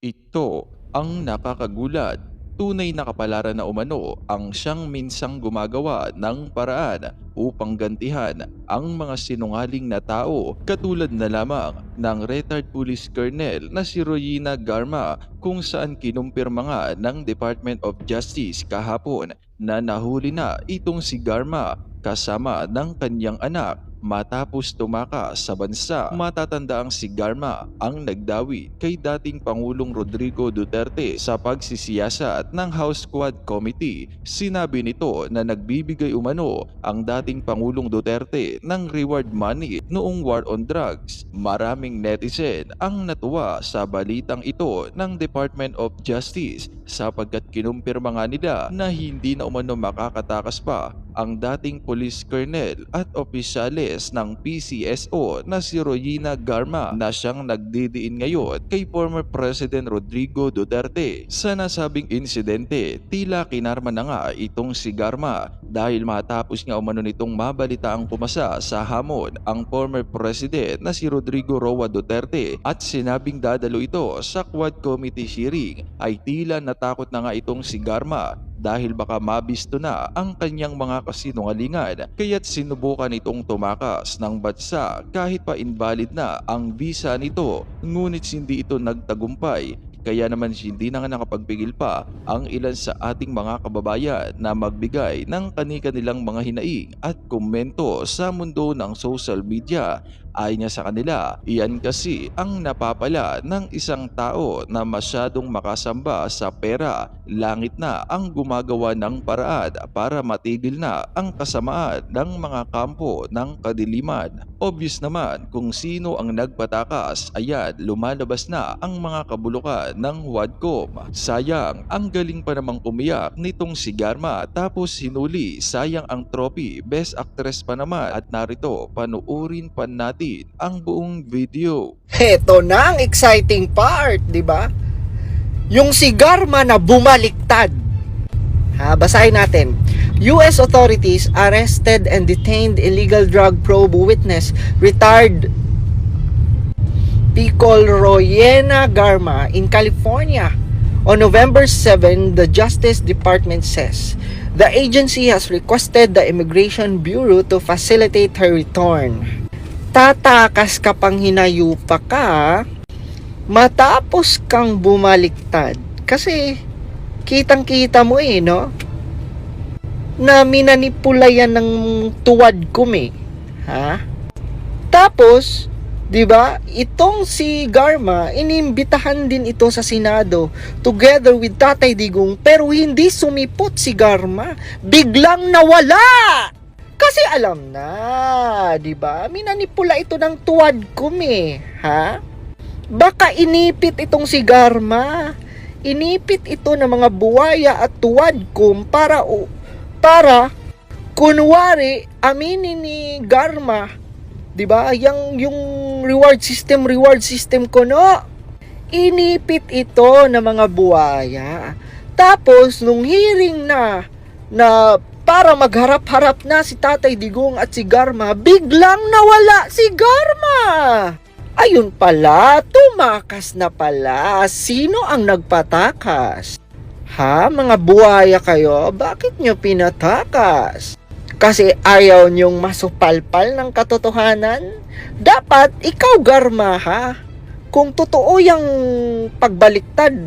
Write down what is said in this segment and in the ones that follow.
Ito ang nakakagulat. Tunay na kapalaran na umano ang siyang minsang gumagawa ng paraan upang gantihan ang mga sinungaling na tao katulad na lamang ng retired police colonel na si Royina Garma, kung saan kinumpirma nga ng Department of Justice kahapon na nahuli na itong si Garma kasama ng kanyang anak matapos tumakas sa bansa. Matatanda ang si Garma ang nagdawi kay dating Pangulong Rodrigo Duterte sa pagsisiyasat ng House Quad Committee. Sinabi nito na nagbibigay umano ang dating Pangulong Duterte ng reward money noong war on drugs. Maraming netizen ang natuwa sa balitang ito ng Department of Justice sapagkat kinumpirma nga nila na hindi na umano makakatakas pa ang dating police colonel at opisyales ng PCSO na si Royina Garma na siyang nagdidiin ngayon kay former President Rodrigo Duterte. Sa nasabing insidente, tila kinarma na nga itong si Garma dahil matapos nga umano nitong mabalitaang pumasa sa hamon ang former President na si Rodrigo Roa Duterte at sinabing dadalo ito sa Quad Committee hearing, ay tila natakot na nga itong si Garma dahil baka mabisto na ang kanyang mga kasinungalingan, kaya't sinubukan itong tumakas ng bansa kahit pa invalid na ang visa nito, ngunit hindi ito nagtagumpay. Kaya naman hindi na nga nakapagpigil pa ang ilan sa ating mga kababayan na magbigay ng kani-kanilang mga hinaing at komento sa mundo ng social media. Ayon niya sa kanila, iyan kasi ang napapala ng isang tao na masyadong makasamba sa pera. Langit na ang gumagawa ng paraan para matigil na ang kasamaan ng mga kampo ng kadiliman. Obvious naman kung sino ang nagpatakas, ayan lumalabas na ang mga kabulukan ng Wadcom. Sayang, ang galing pa namang umiyak nitong si Garma tapos hinuli, sayang ang trophy, best actress pa naman. At narito, panuorin pa natin ang buong video. Heto na ang exciting part, di ba? Yung si Garma na bumaliktad. Basahin natin. US authorities arrested and detained illegal drug probe witness retired Picol Royena Garma in California. On November 7, the Justice Department says the agency has requested the Immigration Bureau to facilitate her return. Tatakas ka pang hinayupa ka matapos kang bumaliktad. Kasi kitang-kita mo no? Na minanipula yan ng tuwad kumi. Tapos, 'di ba? Itong si Garma, inimbitahan din ito sa Senado together with Tatay Digong, pero hindi sumipot si Garma. Biglang nawala. Kasi alam na, 'di ba? Minanipula ito ng tuwad kumi, Baka inipit itong si Garma. Inipit ito ng mga buwaya at tuwadkom para kunwari aminin ni Garma, 'di ba? Yung reward system ko no. Inipit ito ng mga buwaya. Tapos nung hearing na para magharap-harap na si Tatay Digong at si Garma, biglang nawala si Garma. Ayun pala, tumakas na pala. Sino ang nagpatakas? Mga buhaya kayo, bakit nyo pinatakas? Kasi ayaw nyong masupalpal ng katotohanan? Dapat ikaw, Garma, kung totoo yung pagbaliktad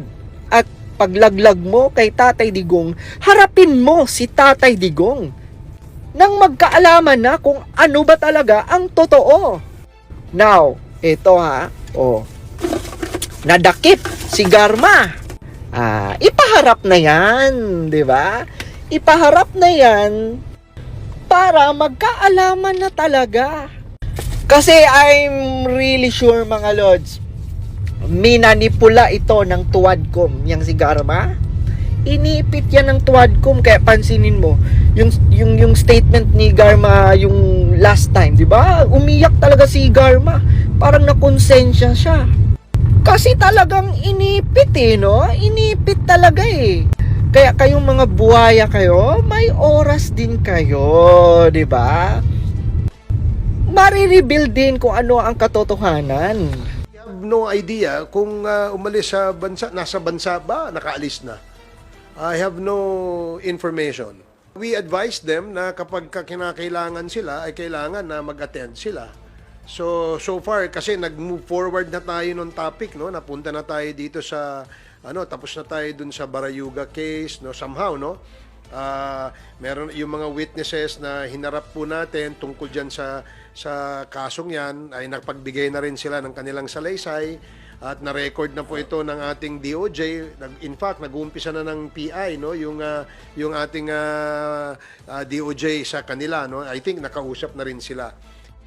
at paglaglag mo kay Tatay Digong, harapin mo si Tatay Digong nang magkaalaman na kung ano ba talaga ang totoo. Now, ito nadakip si Garma. Ipaharap na yan, di ba? Ipaharap na yan para magkaalaman na talaga. Kasi I'm really sure, mga Lods, minanipula ito ng tuwadkom, yang si Garma. Inipit yan ng tuwadkom, kaya pansinin mo yung statement ni Garma yung last time, di ba? Umiyak talaga si Garma, parang nakonsensya siya. Kasi talagang inipit no? Inipit talaga Kaya kayong mga buhaya kayo, may oras din kayo, di ba? Marireveal din kung ano ang katotohanan. no idea kung umalis sa bansa, nasa bansa ba, nakaalis na. I have no information. We advise them na kapag kinakailangan sila, ay kailangan na mag-attend sila. So far, kasi nag-move forward na tayo ng topic, no? Napunta na tayo dito sa, tapos na tayo dun sa Barayuga case, no? Somehow, no? Meron yung mga witnesses na hinarap po natin tungkol dyan sa kasong yan, ay nagpagbigay na rin sila ng kanilang salaysay at na-record na po ito ng ating DOJ. In fact, nag-uumpisa na ng PI, no? Yung ating DOJ sa kanila, no? I think nakausap na rin sila.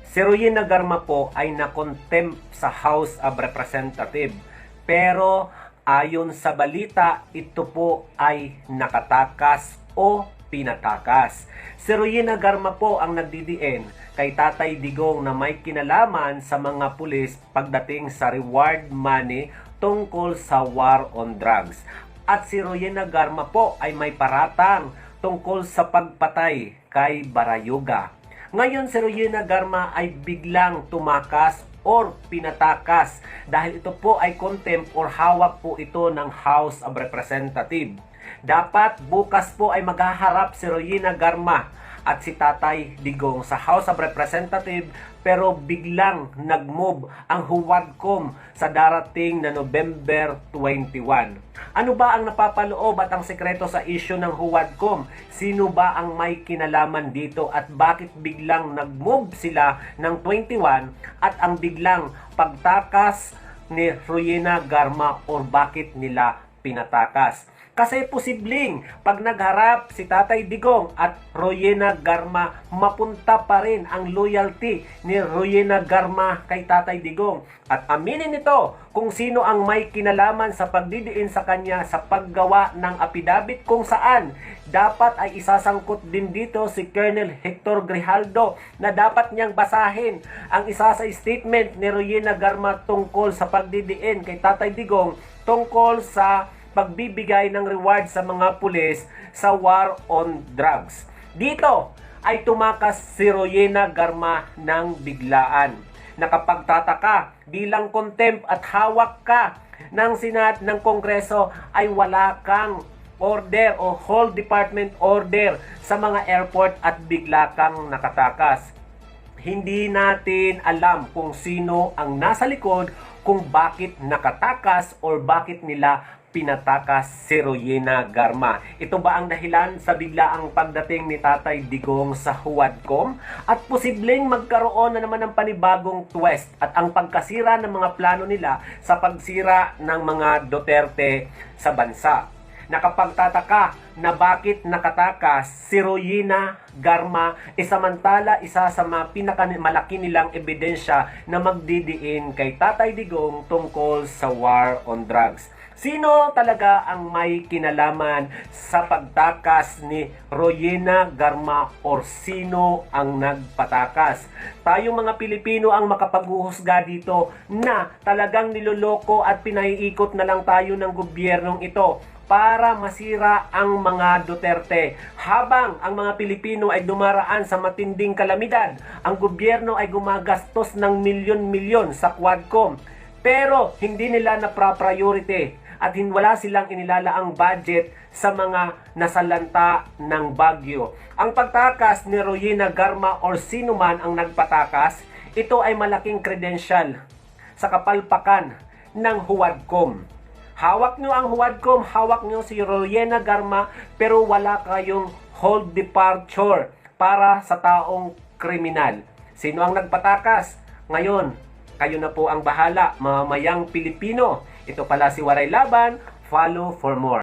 Si Rowena Garma po ay na-contempt sa House of Representatives. Pero ayon sa balita, ito po ay nakatakas o pinatakas. Si Rowena Garma po ang nagdidiin kay Tatay Digong na may kinalaman sa mga pulis pagdating sa reward money tungkol sa war on drugs. At si Rowena Garma po ay may paratang tungkol sa pagpatay kay Barayuga. Ngayon si Rowena Garma ay biglang tumakas or pinatakas dahil ito po ay contempt or hawak po ito ng House of Representatives. Dapat bukas po ay maghaharap si Rowena Garma at si Tatay Digong sa House of Representatives, pero biglang nag-move ang Huwadcom sa darating na November 21. Ano ba ang napapaloob at ang sekreto sa issue ng Huwadcom? Sino ba ang may kinalaman dito at bakit biglang nag-move sila ng 21 at ang biglang pagtakas ni Rowena Garma or bakit nila pinatakas? Kasi posibleng pag nagharap si Tatay Digong at Rowena Garma, mapunta pa rin ang loyalty ni Rowena Garma kay Tatay Digong. At aminin nito kung sino ang may kinalaman sa pagdidiin sa kanya sa paggawa ng apidabit kung saan dapat ay isasangkot din dito si Colonel Hector Grijaldo na dapat niyang basahin ang isa sa statement ni Rowena Garma tungkol sa pagdidiin kay Tatay Digong tungkol sa pagbibigay ng reward sa mga pulis sa war on drugs. Dito ay tumakas si Rowena Garma ng biglaan. Nakapagtataka bilang contempt at hawak ka ng Senate ng Kongreso ay wala kang order o whole department order sa mga airport at bigla kang nakatakas. Hindi natin alam kung sino ang nasa likod, kung bakit nakatakas or bakit nila pinatakas si Rowena Garma. Ito ba ang dahilan sa biglaang pagdating ni Tatay Digong sa Huwadcom? At posibleng magkaroon na naman ng panibagong twist at ang pagkasira ng mga plano nila sa pagsira ng mga Duterte sa bansa. Nakapagtataka na bakit nakatakas si Rowena Garma samantala isa sa mga pinakamalaki nilang ebidensya na magdidiin kay Tatay Digong tungkol sa war on drugs. Sino talaga ang may kinalaman sa pagtakas ni Rowena Garma or sino ang nagpatakas? Tayong mga Pilipino ang makapaghuhusga dito na talagang niloloko at pinaiikot na lang tayo ng gobyernong ito para masira ang mga Duterte. Habang ang mga Pilipino ay dumaraan sa matinding kalamidad, ang gobyerno ay gumagastos ng milyon-milyon sa Quadcom. Pero hindi nila na-priority at wala silang inilalaang budget sa mga nasalanta ng bagyo. Ang pagtakas ni Rowena Garma or sino man ang nagpatakas, ito ay malaking credential sa kapalpakan ng Huwadcom. Hawak nyo ang Huwadcom, hawak nyo si Rowena Garma, pero wala kayong hold departure para sa taong kriminal. Sino ang nagpatakas? Ngayon, kayo na po ang bahala, mamamayang Pilipino. Ito pala si Waray Laban. Follow for more.